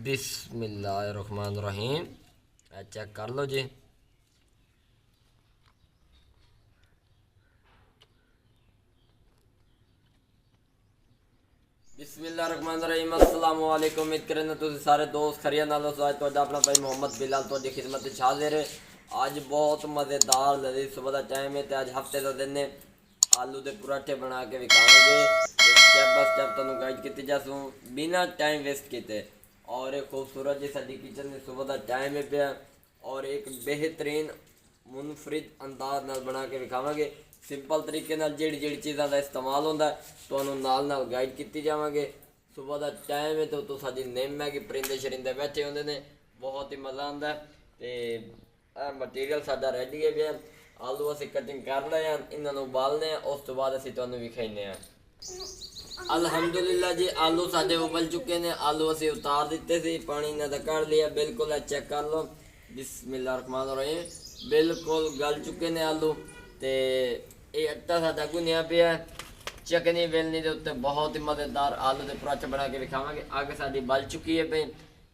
बिस्मिल्लाहिर्रहमानिर्रहीम। चेक कर लो जी। बिस्मिल्लाहिर्रहमानिर्रहीम। अस्सलाम वालेकुम। उम्मीद करें तुम सारे दोस्त खरिया नाल हो। आज तुहाडा अपना भाई मोहम्मद बिलाल तुहाडी खिदमत च हाज़िर है। अज बहुत मज़ेदार लजीज सुबह का टाइम है। तो अज हफ्ते का दिन है। आलू के पराठे बना के विखावांगे। स्टैप बाय स्टैप तुहानू गाइड की जासूँ बिना टाइम वेस्ट किए। और एक खूबसूरत जी साडी किचन में सुबह का टाइम है पिया। और एक बेहतरीन मुनफरिद अंदाज नाल बना के विखावांगे। सिंपल तरीके नाल जिहड़ी जिहड़ी चीज़ों का इस्तेमाल होंदा है तुहानू नाल नाल गाइड की जावांगे। सुबह का टाइम है तो साडी निम है कि परिंदे शरिंदे बैठे होंदे ने, बहुत ही मज़ा आंदा है। तो मटीरियल साडा रेडी है पिया। आलू असीं कटिंग कर लए हैं, इन्हां उबालने हैं, उस तो बाद असीं तुहानू विखाइने हैं। अल्हम्दुलिल्लाह जी, आलू साडे उबल चुके ने। आलू असीं उतार दिते सी, पानी इन्हां दा कढ़ लिया बिल्कुल। चेक कर लो। बिस्मिल्लाहिर्रहमानिर्रहीम। बिल्कुल गल चुके ने आलू। तो ये आटा साडा गुन्निया पिया। चकनी वेलनी के उत्ते बहुत ही मज़ेदार आलू के पराठे बना के विखावांगे। अग साडी बल चुकी है पई।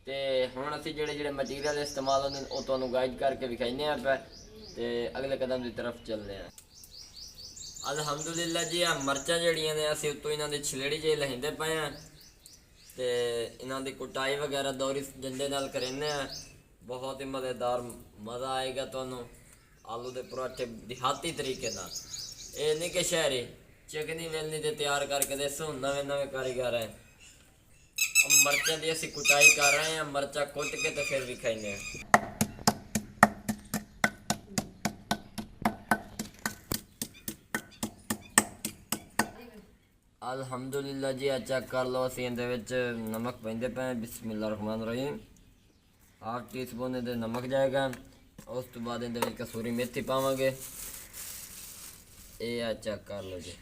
तो हुण असीं जिहड़े जिहड़े मटीरियल इस्तेमाल होंदे ने ओह तुहानू गाइड करके विखाइने हैं पै। तो अगले कदम की तरफ चलते हैं। अल्हम्दुलिल्लाह जी, आ मरचां जिहड़ियां ने असीं उत्तों इन्हां दी छिलड़ी जी लहिंदे पए हैं। तो इन्हां दी कुटाई वगैरह दौरी डंडे नाल करेंगे हैं। बहुत ही मज़ेदार मज़ा आएगा तुहानू आलू के पराठे देहाती तरीके नाल। ये नहीं कि शहरी चिकनी वेलनी ते तैयार करके देसो। नवे नवे कारीगर हैं। मरचां की असीं कुटाई कर रहे हैं। मरचा कुट के तो फिर विखाइने हैं। अल्हम्दुलिल्लाह जी, चेक कर लो। असीं इहदे विच नमक पाइंदे पे। बिस्मिल्लाहिर्रहमानिर्रहीम। हाफ टी स्पून इहदे नमक जाएगा। उस तो बाद इहदे विच कसूरी मेथी पावांगे। ये चेक कर लो जी।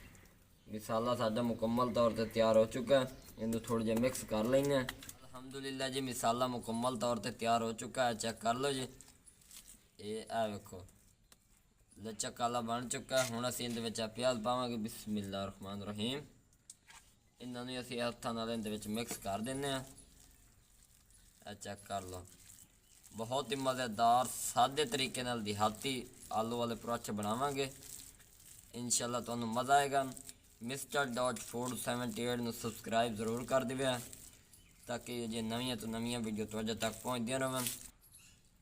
मसाला साडा मुकम्मल तौर पर तैयार हो चुका है। इनू थोड़ा जिहा मिक्स कर लेंगे। अल्हम्दुलिल्लाह जी, मसाला मुकम्मल तौर पर तैयार हो चुका है। चेक कर लो जी। ये वेखो लचक काला बन चुका है। हुण असीं इहदे विच प्याज पावांगे। बिस्मिल्लाहिर्रहमानिर्रहीम। इन्होंने असीं हत्थां नाल इहदे विच मिक्स कर देने हैं। चेक कर लो। बहुत ही मज़ेदार सादे तरीके नाल देहाती आलू वाले पराठे बनावांगे। इंशाअल्लाह तुहानू मज़ा आएगा। मिस्टर डॉट फूड 78 नू सबसक्राइब जरूर कर दिवे ताकि जे नवीं तो नवीं वीडियो तुहाडे तक पहुँचदियां रहन।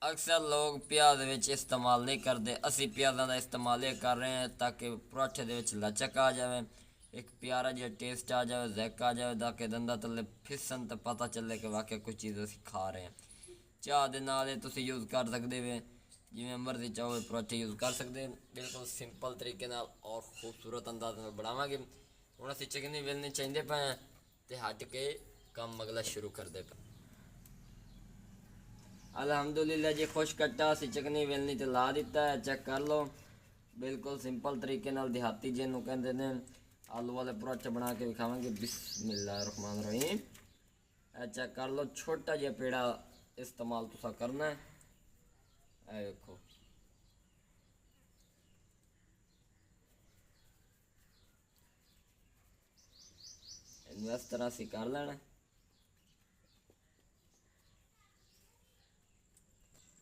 अक्सर लोग प्याज विच इस्तेमाल नहीं करते। असी प्याज़ों का इस्तेमाल ये कर रहे हैं ताकि पराठे दे विच लचक आ जाए, एक प्यारा जिहा टेस्ट आ जाए, जैक आ जाए, ताकि दंदा थल्ले फिसन तो पता चले कि वाकई कुछ चीज़ असीं खा रहे हैं। चाह दे नाल तुसीं यूज़ कर सकते हो, जिवें मर्जी चाहो पराठे यूज़ कर सकते हैं। बिल्कुल सिंपल तरीके नाल और खूबसूरत अंदाज नाल बनावांगे। हुण असीं चिकनी वेलनी चाहिंदे पे हैं ते हट के काम अगला शुरू करदे पे। अल्हम्दुलिल्लाह जी, खुश कट्टा असीं चिकनी वेलनी ते ला दिता है। चेक कर लो। बिल्कुल सिंपल तरीके नाल देहाती जिहनूं कहंदे ने आलू वाले पराठे बना के विखावांगे। बिस्मिल्लाहिर्रहमानिर्रहीम। चेक कर लो। छोटा जिहा पेड़ा इस्तेमाल तुसां करना है। देखो इन्हूं इस तरह असीं कर लैणा।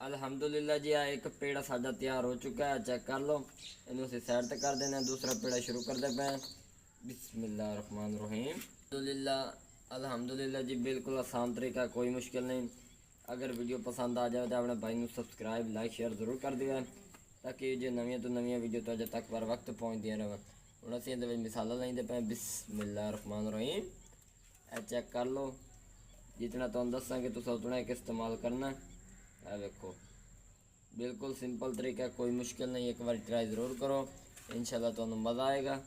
अल्हम्दुलिल्लाह जी, एक पेड़ा साडा तैयार हो चुका है। चेक कर लो। इन्हूं असीं साइड ते कर देना। दूसरा पेड़ा शुरू करते पे। बिस्मिल्लाहिर्रहमानिर्रहीम। अल्हम्दुलिल्लाह जी, बिल्कुल आसान तरीका, कोई मुश्किल नहीं। अगर वीडियो पसंद आ जाए तो अपने भाई को सबसक्राइब लाइक शेयर जरूर कर दिया ताकि जो नवीं तो नवीं वीडियो तुहाडे तक बर वक्त पहुँचदियां रहन। हुण असीं इहदे विच मसाला लाइंदे पे। बिस्मिल्लाहिर्रहमानिर्रहीम। चेक कर लो। जितना तुहानूं दस्सांगे तुसीं उतना एक इस्तेमाल करना। देखो बिल्कुल सिंपल तरीका, कोई मुश्किल नहीं। एक बार ट्राई ज़रूर करो, इंशाअल्लाह तुहानू मज़ा आएगा।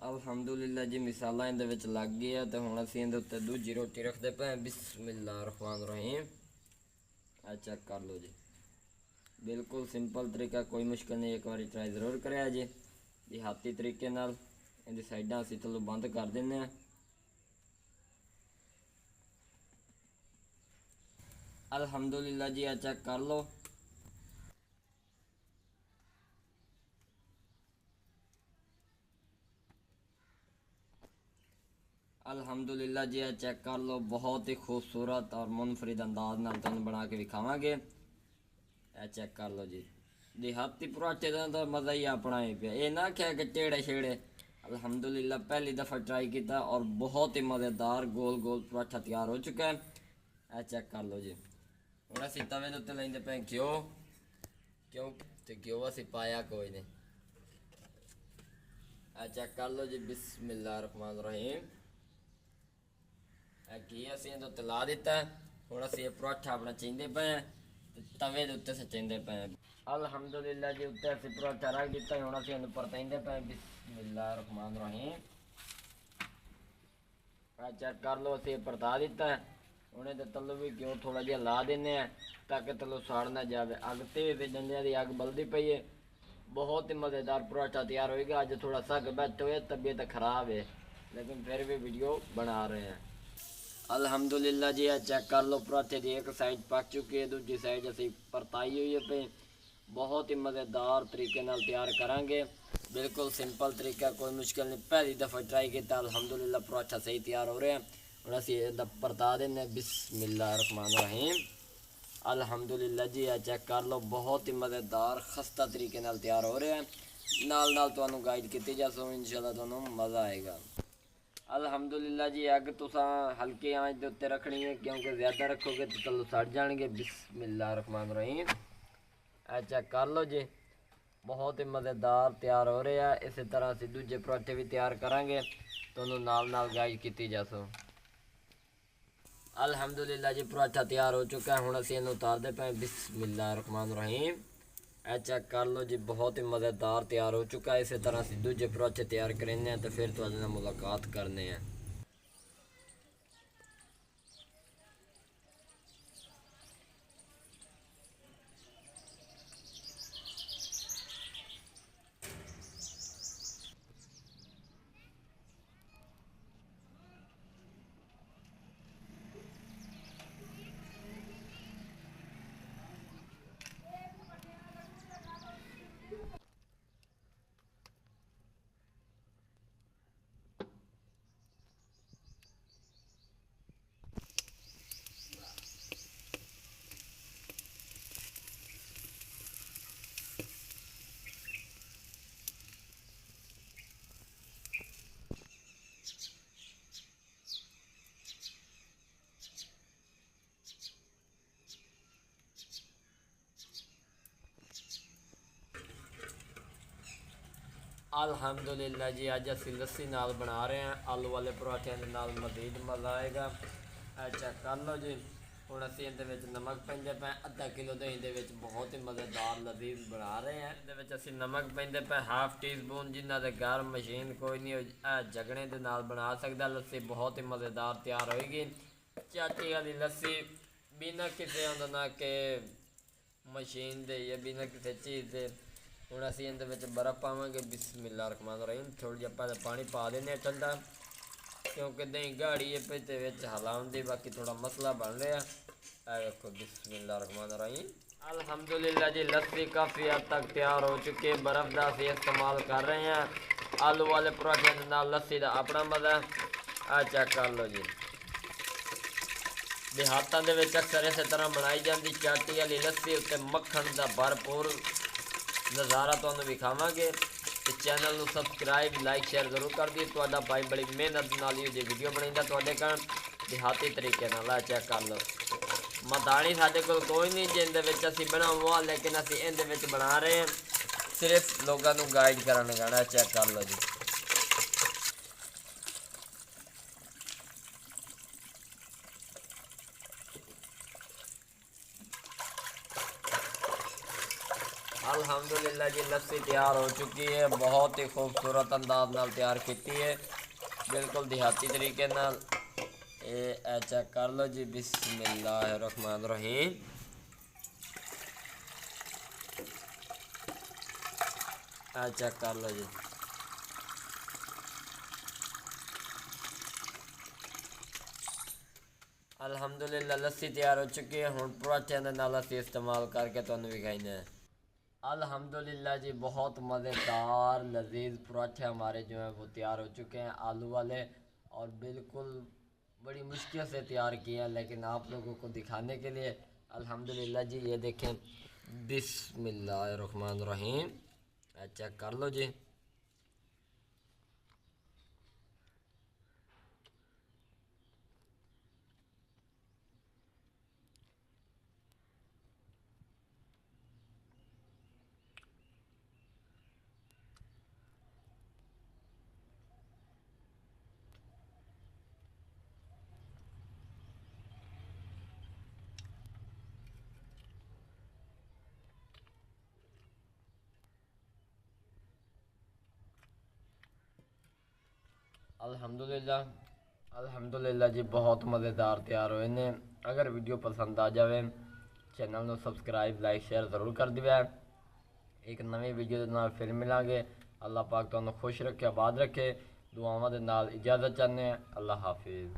अल्हम्दुलिल्लाह जी, मसाला इहदे विच लग गया। तो हुण असीं इहदे उत्ते दूजी रोटी रखते पे। बिस्मिल्लाहिर्रहमानिर्रहीम। चेक कर लो जी। बिल्कुल सिंपल तरीका, कोई मुश्किल नहीं। एक बार ट्राई ज़रूर करिया जी देहाती तरीके नाल। इहदी साइडां असीं थल्लों बंद कर दिंदे हां। अल्हम्दुलिल्लाह जी, चेक कर लो। अल्हम्दुलिल्लाह जी चेक कर लो, बहुत ही खूबसूरत और मुनफरिद अंदाज नाल तुहानूं बना के विखावांगे। चेक कर लो जी, देहाती पराठे का तो मज़ा ही अपना ही पिया। ये ना क्या कि टेढ़े छेड़े, अल्हम्दुलिल्लाह पहली दफ़ा ट्राई किया और बहुत ही मज़ेदार गोल गोल पराठा तैयार हो चुका है। चेक कर लो जी। हुण असीं तवे दे उत्ते लैंदे पे घ्यो, क्यों ते घ्यो असीं पाया कोई नहीं। चेक कर लो जी, बिस्मिल्लाहिर्रहमानिर्रहीम। घी असीं इहदे उत्ते ला दिता है। हुण असीं पराठा अपना चींदे पे हैं, तवे दे उत्ते सचेंदे पे हैं। अल्हम्दुलिल्लाह जी, उत्ते असीं पराठा रख दिता है। हुण असीं इहनूं परताइंदे पे हैं। बिस्मिल्लाहिर्रहमानिर्रहीम। चेक कर लो, असीं परता दिता है। हुण इहदे तल्लों भी घ्यो थोड़ा जिहा ला दिंदे हैं ताकि तल्लों सड़ ना जाए। अग तेज ते डंडियां दी अग बलदी पई है। बहुत ही मज़ेदार पराठा तैयार होएगा। अज थोड़ा सग बैठे हुए, तबीयत ख़राब है, लेकिन फिर भी वीडियो बना रहे हैं। अल्हम्दुलिल्लाह जी, चेक कर लो, पराठे की एक साइड पक चुकी है, दूसरी साइड असी परताई हुई है पे। बहुत ही मज़ेदार तरीके नाल तैयार करांगे, बिल्कुल सिंपल तरीका, कोई मुश्किल नहीं। पहली दफ़ा ट्राई किया, अल्हम्दुलिल्लाह पराठा सही तैयार हो रहा है। हुण असी परता देने। बिस्मिल्लाहिर्रहमानिर्रहीम। अल्हम्दुलिल्लाह जी, चेक कर लो, बहुत ही मज़ेदार खस्ता तरीके नाल तैयार हो रहा है। नाल नाल तुहानूं गाइड की जासो, इंशाअल्लाह तुहानूं मज़ा आएगा। अल्हम्दुलिल्लाह जी, अग तुसां हल्की आंच दे उत्ते रखनी है, क्योंकि ज़्यादा रखोगे तो तल्लों सड़ जाएंगे। बिस्मिल्लाहिर्रहमानिर्रहीम। चेक कर लो जी, बहुत ही मज़ेदार तैयार हो रहा है। इस तरह असीं दूजे पराठे भी तैयार करांगे, तुहानूं नाल नाल गाइड की जासो। अल्हम्दुलिल्लाह जी, पराठा तैयार हो चुका है। हुण असीं इहनूं उतारदे पे। बिस्मिल्लाहिर्रहमानिर्रहीम। चेक कर लो जी, बहुत ही मज़ेदार तैयार हो चुका है। इस तरह असीं दूजे पराठे तैयार करेंगे हैं तो फिर तुहाडे नाल मुलाकात करने हैं। अल्हम्दुलिल्लाह जी, अज असीं लस्सी नाल बना रहे हैं। आलू वाले पराठिਆਂ ਦੇ ਨਾਲ मज़ीद मज़ा आएगा। चेक कर लो जी। हुण असीं इहदे विच नमक पैंदे पे, आधा किलो दही दे विच बहुत ही मज़ेदार लज़ीज़ बना रहे हैं। इहदे विच असीं नमक पैंदे पे हाफ टी स्पून। जिन्हां दे घर मशीन कोई नहीं, जगणे दे नाल बना सकदा लस्सी, बहुत ही मज़ेदार तैयार होएगी। चाटी वाली लस्सी बिना किसी होंदा ना कि मशीन दे या बिना किसी चीज़ दे। हुण असीं इहदे विच बर्फ़ पावांगे। बिस्मिल्लाहिर्रहमानिर्रहीम। थोड़ा जिहा पहले पानी पा देने ठंडा, क्योंकि दही गाढ़ी है पे ते विच हलाउण दी बाकी थोड़ा मसला बन रहा है। देखो, बिस्मिल्लाहिर्रहमानिर्रहीम। अल्हम्दुलिल्लाह जी, लस्सी काफ़ी हद तक तैयार हो चुकी है। बर्फ़ का असीं इस्तेमाल कर रहे हैं। आलू वाले पराठे दे नाल लस्सी का अपना मज़ा है। चेक कर लो जी, देहातां दे विच अक्सर इस तरह बनाई जाती चाटी वाली लस्सी, उत्ते मक्खण का भरपूर नज़ारा तुहानूं विखावांगे। तो चैनल नूं सबसक्राइब लाइक शेयर जरूर कर दी। तुहाडा भाई बड़ी मेहनत नाल ही जी वीडियो बनाइंदा तुहाडे घर देहाती तरीके नाल। चेक कर लो, मदानी साडे कोल कोई नहीं जिंदे विच असीं बनावा, लेकिन असीं इहदे विच बना रहे हैं, सिर्फ लोगों नूं गाइड करन लगा। चेक कर लो जी। अल्हम्दुलिल्लाह जी, लस्सी तैयार हो चुकी है। बहुत ही खूबसूरत अंदाज नाल तैयार की है, बिल्कुल देहाती तरीके नाल। चेक कर लो जी। बिस्मिल्लाहिर्रहमानिर्रहीम। चेक कर लो जी। अल्हम्दुलिल्लाह लस्सी तैयार हो चुकी है। हुण पराठिਆਂ ਦੇ ਨਾਲ ਅਸੀਂ इस्तेमाल करके तुहानूं विखाइंदे हैं। अल्हम्दुलिल्लाह जी, बहुत मज़ेदार लजीज पराठे हमारे जो हैं वो तैयार हो चुके हैं, आलू वाले और बिल्कुल बड़ी मुश्किल से तैयार किया, लेकिन आप लोगों को दिखाने के लिए। अल्हम्दुलिल्लाह जी, ये देखें, बिस्मिल्लाहिर्रहमानिर्रहीम। चेक कर लो जी। अल्हम्दुलिल्लाह जी, बहुत मज़ेदार तैयार होए ने। अगर वीडियो पसंद आ जाए चैनल को सब्सक्राइब लाइक शेयर ज़रूर कर दिया। एक नवी वीडियो के नाल फिर मिलांगे। अल्लाह पाक तुहानू खुश रखे, आबाद रखे। दुआवां दे नाल इजाज़त चाहते हैं। अल्लाह हाफिज़।